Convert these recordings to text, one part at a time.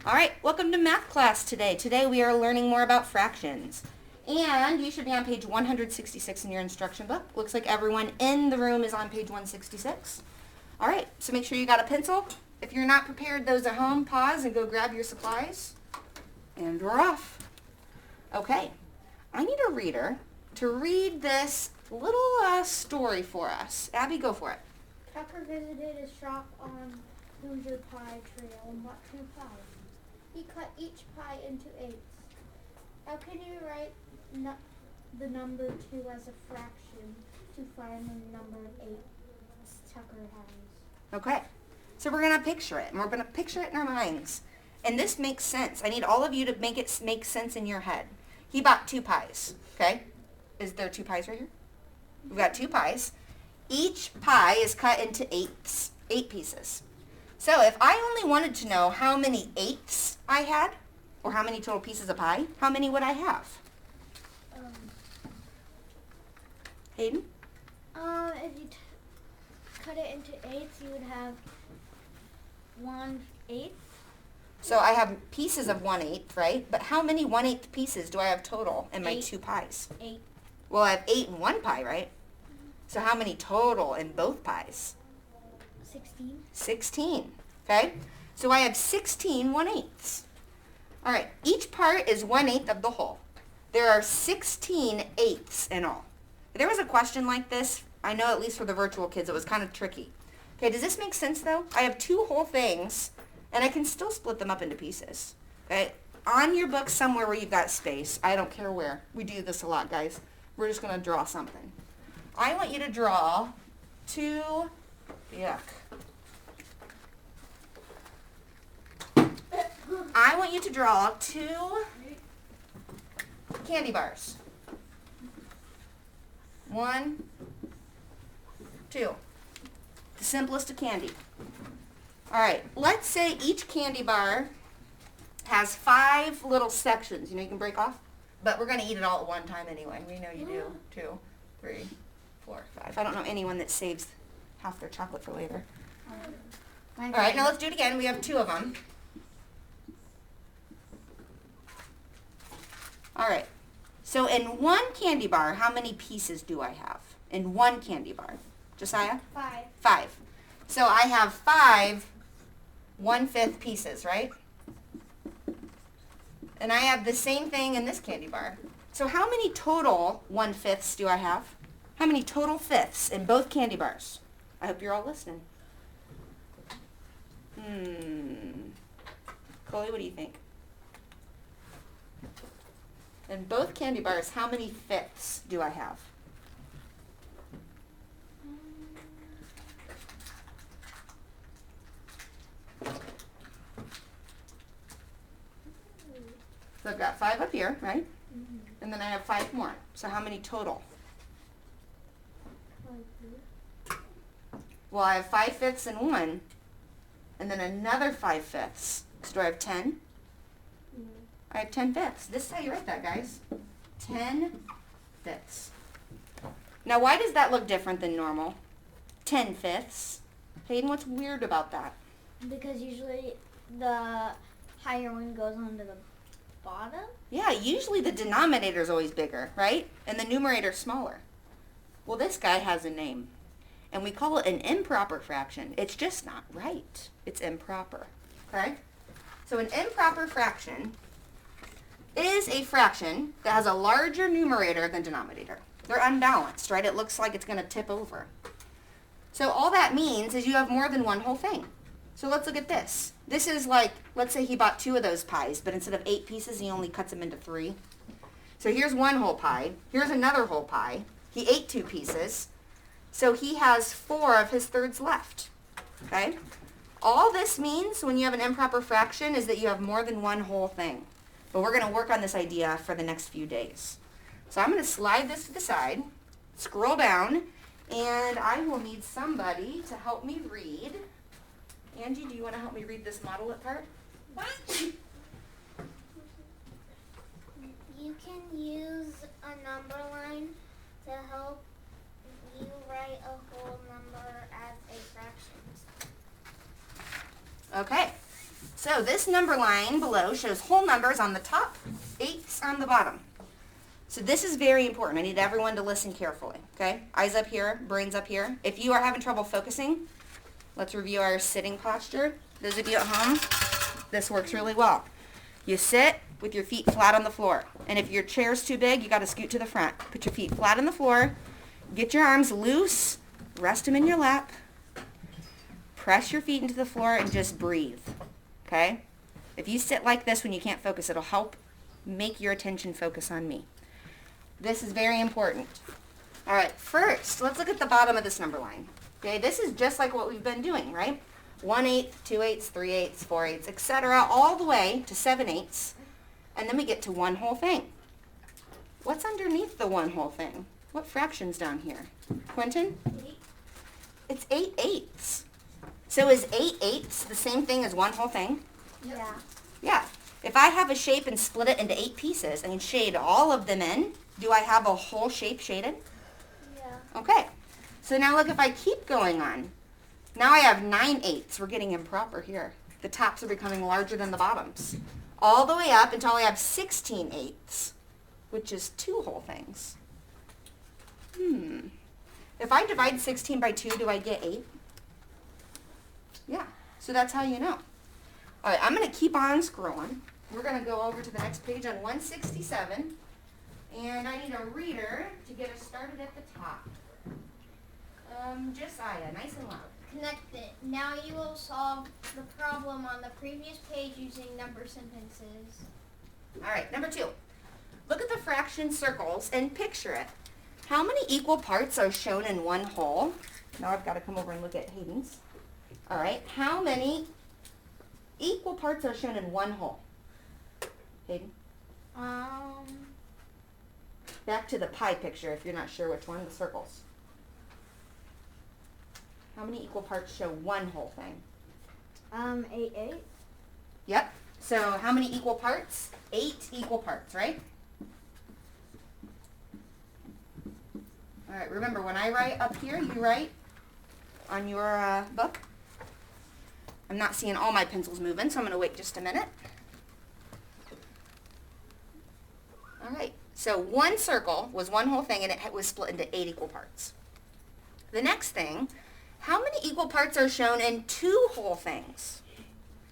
All right, welcome to math class today. Today we are learning more about fractions. And you should be on page 166 in your instruction book. Looks like everyone in the room is on page 166. All right, so make sure you got a pencil. If you're not prepared, those at home, pause and go grab your supplies. And we're off. Okay, I need a reader to read this little story for us. Abby, go for it. Tucker visited a shop on Hoosier Pie Trail and bought 2 pies. He cut each pie into 8s. How can you write the number 2 as a fraction to find the number of 8s Tucker has? Okay, so we're going to picture it, and we're going to picture it in our minds. And this makes sense. I need all of you to make it make sense in your head. He bought 2 pies, okay? Is there 2 pies right here? We've got 2 pies. Each pie is cut into 8 pieces. So if I only wanted to know how many 8s I had, or how many total pieces of pie, how many would I have? Hayden? If you cut it into 8s, you would have 1/8. So I have pieces of 1/8, right? But how many 1/8 pieces do I have total in my 8. 2 pies? 8. Well, I have 8 in 1 pie, right? So how many total in both pies? 16. 16, okay? So I have 16 1/8s. All right, each part is 1/8 of the whole. There are 16 eighths in all. If there was a question like this, I know at least for the virtual kids, it was kind of tricky. Okay, does this make sense though? I have 2 whole things, and I can still split them up into pieces. Okay, on your book somewhere where you've got space, I don't care where. We do this a lot, guys. We're just gonna draw something. I want you to draw 2, yuck. I want you to draw 2 candy bars. 1, 2. The simplest of candy. All right, let's say each candy bar has 5 little sections. You know, you can break off, but we're going to eat it all at one time anyway. We know you do. 2, 3, 4, 5. I don't know anyone that saves half their chocolate for later. All right, now let's do it again. We have 2 of them. All right, so in 1 candy bar, how many pieces do I have? In 1 candy bar. Josiah? 5. 5. So I have 5 1/5 pieces, right? And I have the same thing in this candy bar. So how many total 1/5s do I have? How many total fifths in both candy bars? I hope you're all listening. Chloe, what do you think? In both candy bars, how many fifths do I have? So I've got 5 up here, right? Mm-hmm. And then I have 5 more. So how many total? 5. Well, I have 5 fifths in 1, and then another 5 fifths. So do I have 10? I have 10 fifths. This is how you write that, guys. 10 fifths. Now, why does that look different than normal? 10 fifths. Hayden, what's weird about that? Because usually the higher one goes onto the bottom. Yeah, usually the denominator is always bigger, right? And the numerator smaller. Well, this guy has a name, and we call it an improper fraction. It's just not right. It's improper, okay? So an improper fraction is a fraction that has a larger numerator than denominator. They're unbalanced, right? It looks like it's going to tip over. So all that means is you have more than one whole thing. So let's look at this. This is like, let's say he bought 2 of those pies, but instead of 8 pieces, he only cuts them into 3. So here's 1 whole pie. Here's another whole pie. He ate 2 pieces. So he has 4 of his thirds left, okay? All this means when you have an improper fraction is that you have more than one whole thing. But we're going to work on this idea for the next few days. So I'm going to slide this to the side, scroll down, and I will need somebody to help me read. Angie, do you want to help me read this model part? You can use a number line to help you write a whole number as a fraction. Okay, so this this number line below shows whole numbers on the top, eighths on the bottom. So this is very important. I need everyone to listen carefully, okay? Eyes up here, brains up here. If you are having trouble focusing, let's review our sitting posture. Those of you at home, this works really well. You sit with your feet flat on the floor. And if your chair's too big, you got to scoot to the front. Put your feet flat on the floor. Get your arms loose. Rest them in your lap. Press your feet into the floor and just breathe, okay? If you sit like this when you can't focus, it'll help make your attention focus on me. This is very important. All right, first, let's look at the bottom of this number line. Okay, this is just like what we've been doing, right? 1/8, 2/8, 3/8, 4/8, etc., all the way to 7/8, and then we get to one whole thing. What's underneath the one whole thing? What fraction's down here? Quentin? 8. It's 8/8. So is 8/8 the same thing as one whole thing? Yeah. Yeah. If I have a shape and split it into 8 pieces and shade all of them in, do I have a whole shape shaded? Yeah. Okay. So now look, if I keep going on, now I have 9/8. We're getting improper here. The tops are becoming larger than the bottoms. All the way up until I have 16/8, which is 2 whole things. If I divide 16 by 2, do I get 8? Yeah. So that's how you know. All right, I'm going to keep on scrolling. We're going to go over to the next page on 167. And I need a reader to get us started at the top. Josiah, nice and loud. Connect it. Now you will solve the problem on the previous page using number sentences. All right, number 2. Look at the fraction circles and picture it. How many equal parts are shown in one whole? Now I've got to come over and look at Hayden's. All right, how many equal parts are shown in one whole? Hayden? Back to the pie picture if you're not sure which one, the circles. How many equal parts show one whole thing? 8/8. Yep. So how many equal parts? 8 equal parts, right? All right, remember when I write up here, you write on your book. I'm not seeing all my pencils moving, so I'm going to wait just a minute. All right, so one circle was one whole thing, and it was split into 8 equal parts. The next thing, how many equal parts are shown in 2 whole things?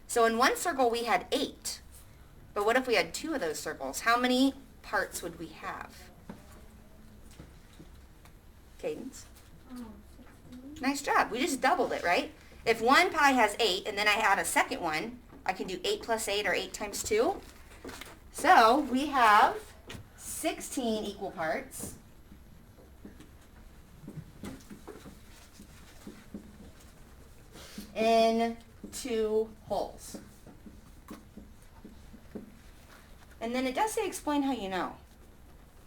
So in one circle, we had 8. But what if we had 2 of those circles? How many parts would we have? Cadence? Nice job. We just doubled it, right? If one pie has 8 and then I add a second one, I can do 8 plus 8 or 8 times 2. So we have 16 equal parts. In 2 wholes. And then it does say explain how you know.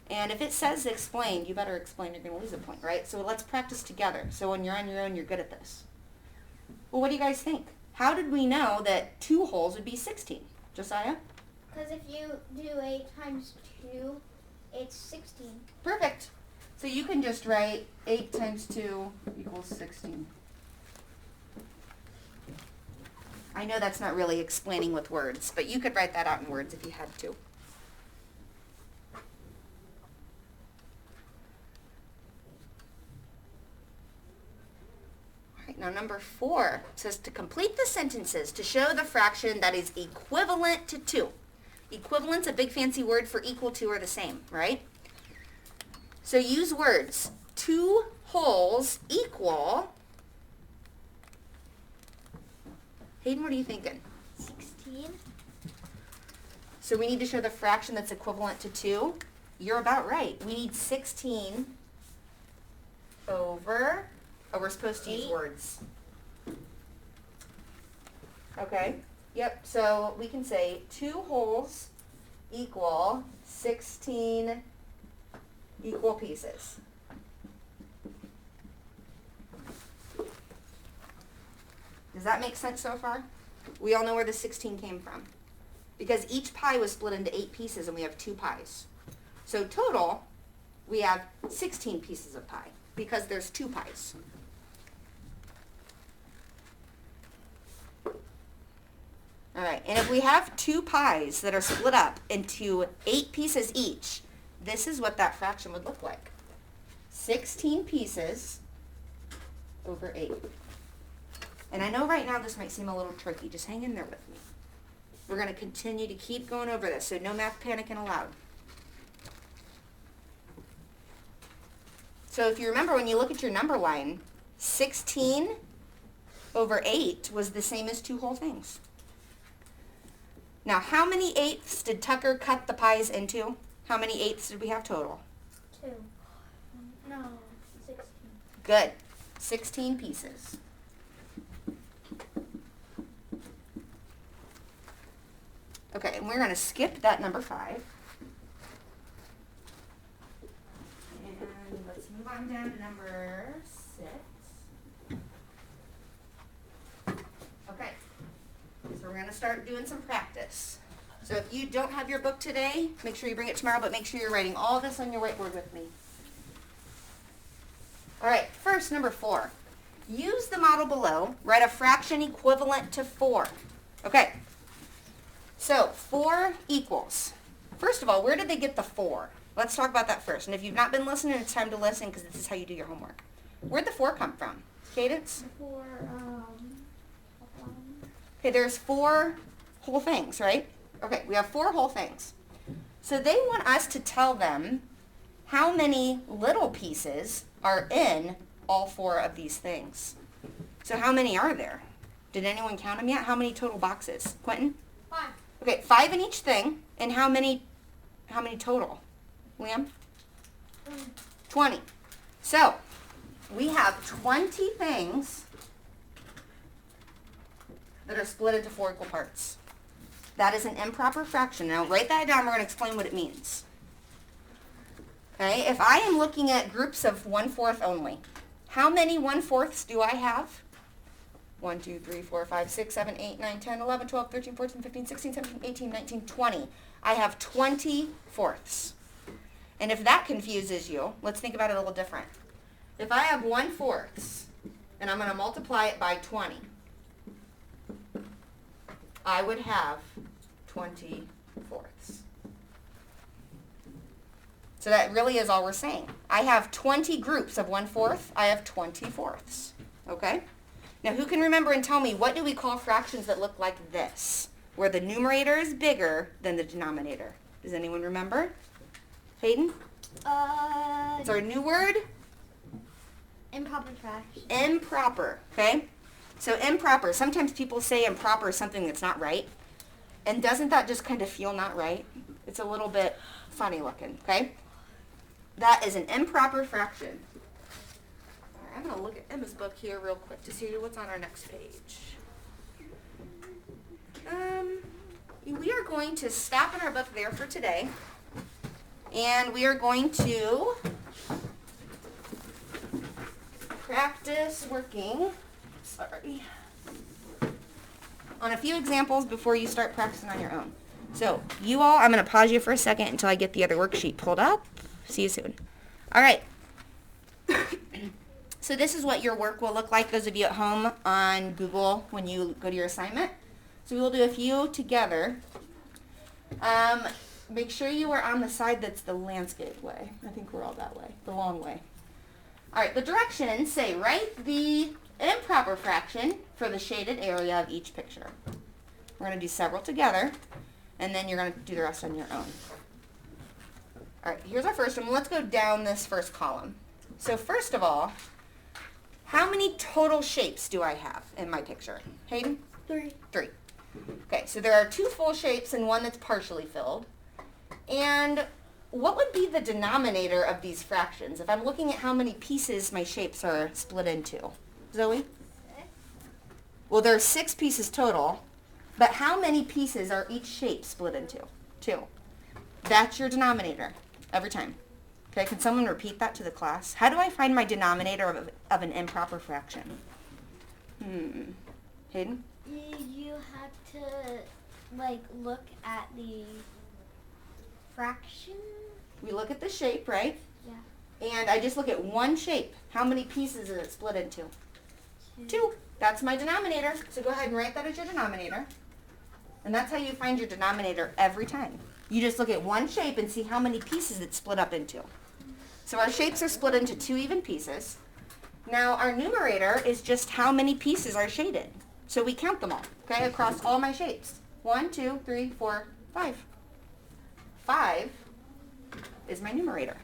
And if it says explain, you better explain, you're going to lose a point, right? So let's practice together. So when you're on your own, you're good at this. Well, what do you guys think? How did we know that 2 wholes would be 16? Josiah? Because if you do 8 times 2, it's 16. Perfect. So you can just write 8 times 2 equals 16. I know that's not really explaining with words, but you could write that out in words if you had to. Now number 4 says to complete the sentences to show the fraction that is equivalent to 2. Equivalent's a big fancy word for equal to or the same, right? So use words. 2 wholes equal. Hayden, what are you thinking? 16. So we need to show the fraction that's equivalent to 2. You're about right. We need 16 over... Oh, we're supposed to use words. Okay. Yep. So we can say 2 wholes equal 16 equal pieces. Does that make sense so far? We all know where the 16 came from. Because each pie was split into 8 pieces and we have 2 pies. So total, we have 16 pieces of pie because there's 2 pies. All right, and if we have 2 pies that are split up into 8 pieces each, this is what that fraction would look like. 16 pieces over 8. And I know right now this might seem a little tricky. Just hang in there with me. We're going to continue to keep going over this, so no math panicking allowed. So if you remember, when you look at your number line, 16 over 8 was the same as 2 whole things. Now, how many eighths did Tucker cut the pies into? How many eighths did we have total? 2. No, 16. Good. 16 pieces. Okay, and we're going to skip that number 5. And let's move on down to number 6. Okay, so we're going to start doing some practice. So if you don't have your book today, make sure you bring it tomorrow, but make sure you're writing all this on your whiteboard with me. All right, first, number 4. Use the model below. Write a fraction equivalent to 4. Okay, so 4 equals. First of all, where did they get the 4? Let's talk about that first. And if you've not been listening, it's time to listen because this is how you do your homework. Where'd the 4 come from? Cadence? Okay, there's 4 whole things, right? Okay, we have 4 whole things. So they want us to tell them how many little pieces are in all 4 of these things. So how many are there? Did anyone count them yet? How many total boxes? Quentin? 5. Okay, 5 in each thing. And how many total? Liam? 20. So we have 20 things that are split into 4 equal parts. That is an improper fraction. Now write that down. We're going to explain what it means. Okay, if I am looking at groups of 1/4 only, how many 1/4s do I have? 1, 2, 3, 4, 5, 6, 7, 8, 9, 10, 11, 12, 13, 14, 15, 16, 17, 18, 19, 20. I have 20 fourths. And if that confuses you, let's think about it a little different. If I have 1/4 and I'm going to multiply it by 20, I would have 20 fourths. So that really is all we're saying. I have 20 groups of 1/4. I have 20 fourths. Okay? Now who can remember and tell me, what do we call fractions that look like this? Where the numerator is bigger than the denominator. Does anyone remember? Hayden? It's our new word? Improper fraction. Improper. Okay? So improper. Sometimes people say improper is something that's not right. And doesn't that just kind of feel not right? It's a little bit funny looking. Okay? That is an improper fraction. All right, I'm going to look at Emma's book here real quick to see what's on our next page. We are going to stop in our book there for today. And we are going to practice working, on a few examples before you start practicing on your own. So you all, I'm going to pause you for a second until I get the other worksheet pulled up. See you soon. All right. So this is what your work will look like, those of you at home on Google when you go to your assignment. So we will do a few together. Make sure you are on the side that's the landscape way. I think we're all that way, the long way. All right, the directions say write the improper fraction for the shaded area of each picture. We're going to do several together, and then you're going to do the rest on your own. All right, here's our first one. Let's go down this first column. So first of all, how many total shapes do I have in my picture? Hayden? 3. 3. Okay, so there are 2 full shapes and 1 that's partially filled. And what would be the denominator of these fractions if I'm looking at how many pieces my shapes are split into? Zoe? 6. Well, there are 6 pieces total, but how many pieces are each shape split into? 2. That's your denominator every time. Okay, can someone repeat that to the class? How do I find my denominator of an improper fraction? Hayden? You have to, look at the fraction. We look at the shape, right? Yeah. And I just look at one shape. How many pieces is it split into? 2. That's my denominator. So go ahead and write that as your denominator. And that's how you find your denominator every time. You just look at one shape and see how many pieces it's split up into. So our shapes are split into 2 even pieces. Now our numerator is just how many pieces are shaded. So we count them all, okay, across all my shapes. 1, 2, 3, 4, 5. 5 is my numerator.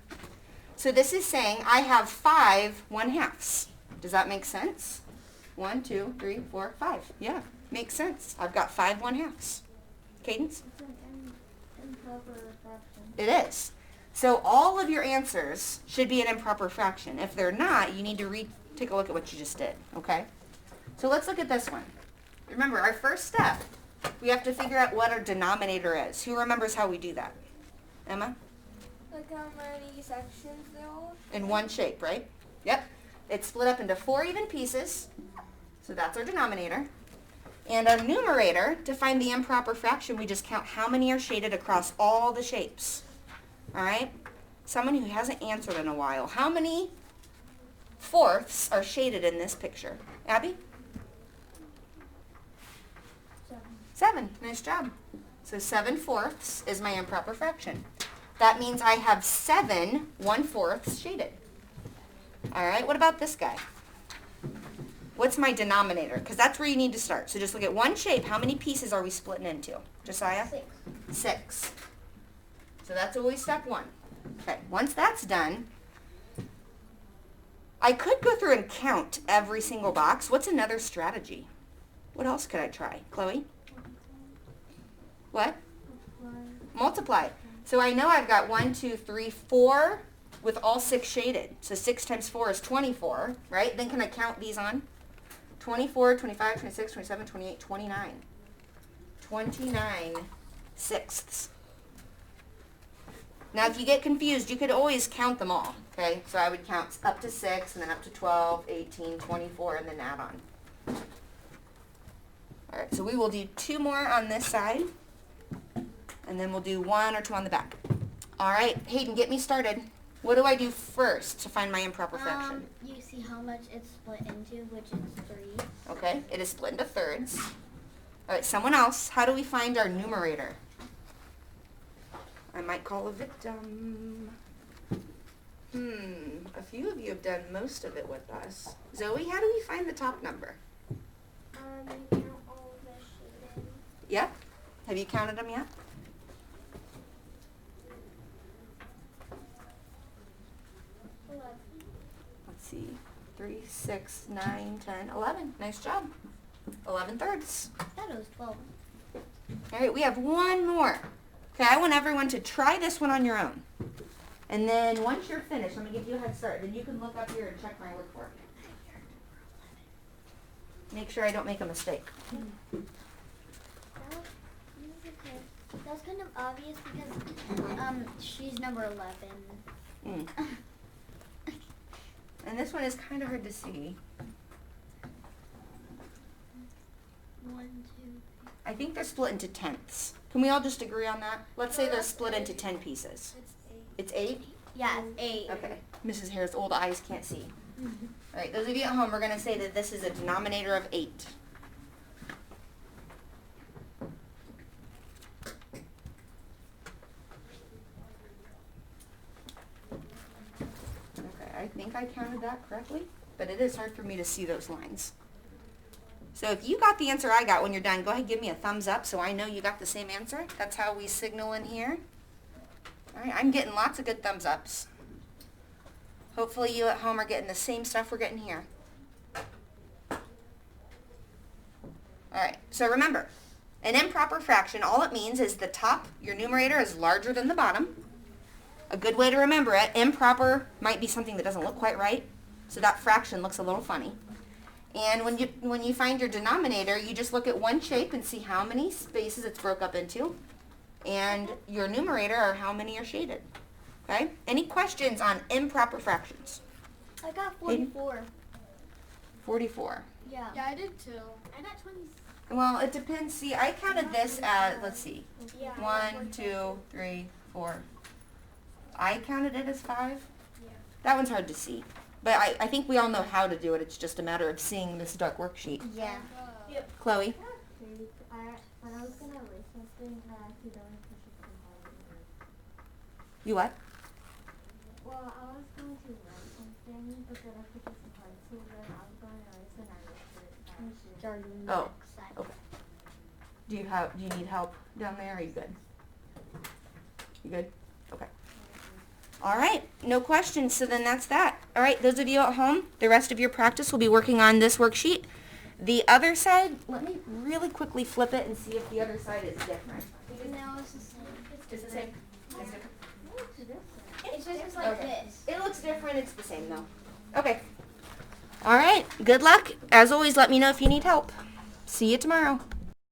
So this is saying I have 5 1/2. Does that make sense? 1, 2, 3, 4, 5. Yeah, makes sense. I've got 5 1/2. Cadence? It's an improper fraction. It is. So all of your answers should be an improper fraction. If they're not, you need to take a look at what you just did, okay? So let's look at this one. Remember, our first step, we have to figure out what our denominator is. Who remembers how we do that? Emma? Like how many sections there are? In one shape, right? Yep. It's split up into 4 even pieces. So that's our denominator. And our numerator, to find the improper fraction, we just count how many are shaded across all the shapes. All right? Someone who hasn't answered in a while. How many fourths are shaded in this picture? Abby? 7. Nice job. So 7 fourths is my improper fraction. That means I have 7 1/4 shaded. All right, what about this guy? What's my denominator? Because that's where you need to start. So just look at one shape. How many pieces are we splitting into? Josiah? 6. 6. So that's always step 1. Okay, once that's done, I could go through and count every single box. What's another strategy? What else could I try? Chloe? What? Multiply. So I know I've got 1, 2, 3, 4 with all 6 shaded. So 6 times 4 is 24, right? Then can I count these on? 24, 25, 26, 27, 28, 29. 29 sixths. Now if you get confused, you could always count them all, okay? So I would count up to 6 and then up to 12, 18, 24, and then add on. All right, so we will do 2 more on this side, and then we'll do 1 or 2 on the back. All right, Hayden, get me started. What do I do first to find my improper fraction? You see how much it's split into, which is 3. Okay, it is split into thirds. All right, someone else. How do we find our numerator? I might call a victim. A few of you have done most of it with us. Zoe, how do we find the top number? You count all of the shaded. Yep. Have you counted them yet? Let's see. 3, 6, 9, 10, 11. Nice job. 11 thirds. That was 12. All right, we have 1 more. Okay, I want everyone to try this one on your own. And then once you're finished, I'm going to give you a head start. Then you can look up here and check my work for it. Make sure I don't make a mistake. That's kind of obvious because she's number 11. And this one is kind of hard to see. 1, 2. I think they're split into tenths. Can we all just agree on that? Let's say they're split into 10 pieces. It's 8. It's 8? Yeah, 8. Okay. Mrs. Hare's old eyes can't see. All right, those of you at home, we're going to say that this is a denominator of 8. Okay, I think I counted that correctly, but it is hard for me to see those lines. So if you got the answer I got when you're done, go ahead and give me a thumbs up so I know you got the same answer. That's how we signal in here. All right, I'm getting lots of good thumbs ups. Hopefully you at home are getting the same stuff we're getting here. All right, so remember, an improper fraction, all it means is the top, your numerator, is larger than the bottom. A good way to remember it, improper might be something that doesn't look quite right, so that fraction looks a little funny. And when you find your denominator, you just look at one shape and see how many spaces it's broke up into. And your numerator are how many are shaded. Okay? Any questions on improper fractions? I got 44. 44. Yeah. Yeah, I did too. I got 20. Well, it depends. See, I counted this as, let's see, Yeah. 1, 2, 3, 4. I counted it as 5. Yeah. That one's hard to see. But I think we all know how to do it. It's just a matter of seeing this dark worksheet. Yeah. Chloe? When I was gonna You what? Well, I was going to write something, but then I put some pencil, then I was going to write and I left it. Oh, okay. Do you need help down there? Are you good? You good? Okay. All right, no questions. So then that's that. All right, those of you at home, the rest of your practice will be working on this worksheet. The other side, let me really quickly flip it and see if the other side is different. No, it's the same. It's the same? It's different? It's just like this. It looks different. It's the same though. Okay. All right, good luck. As always, let me know if you need help. See you tomorrow.